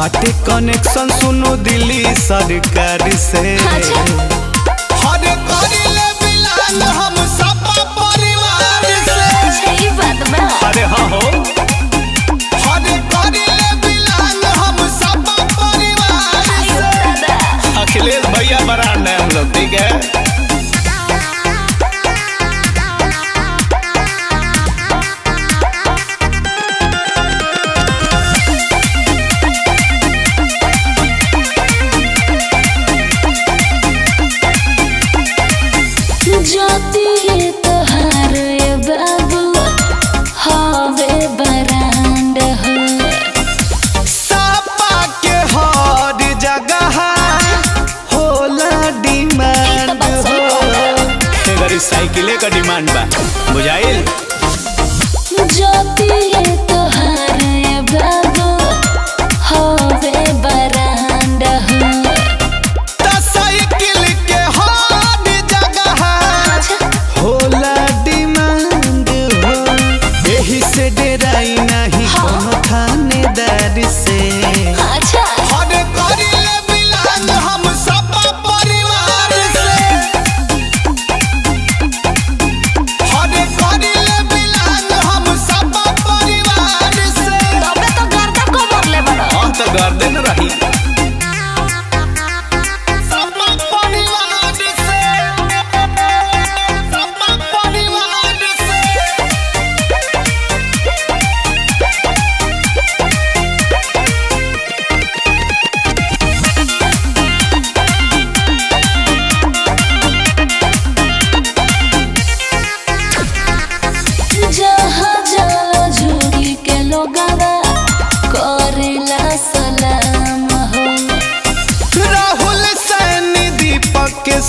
बाटे कनेक्शन सुनो दिल्ली सरकार से। हरे करिले बिलान हम सब परिवार से। ई बात बा। अरे हाँ हो, हरे करिले बिलान हम सब परिवार से। अखिलेश भैया बरांड है हम लोग, ठीक है। साइकिले का डिमांड बा बुझाइल। साइकिल के हर जगह होला डिमांड हो, यही से डेराई नहीं कोनो थानेदार से। गर्दन रही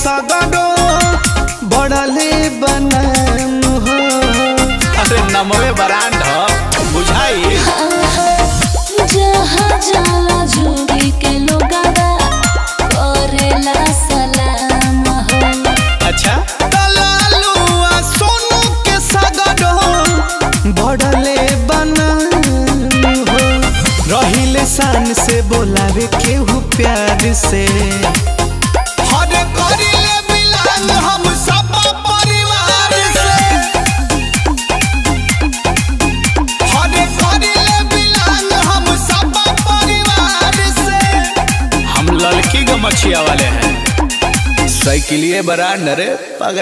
सगरो बड़ले बनाम हो। अरे नमवे बरांड हो बुझाई। जहाँ जाला झूरी के लोगवा करेला सलाम हो। अच्छा दलालू सोनू के सगरो बड़ले बनाम हो। रहिले शान से बोलावे केहू प्यार से। मछिया वाले हैं साइकिलिए बरांड रे।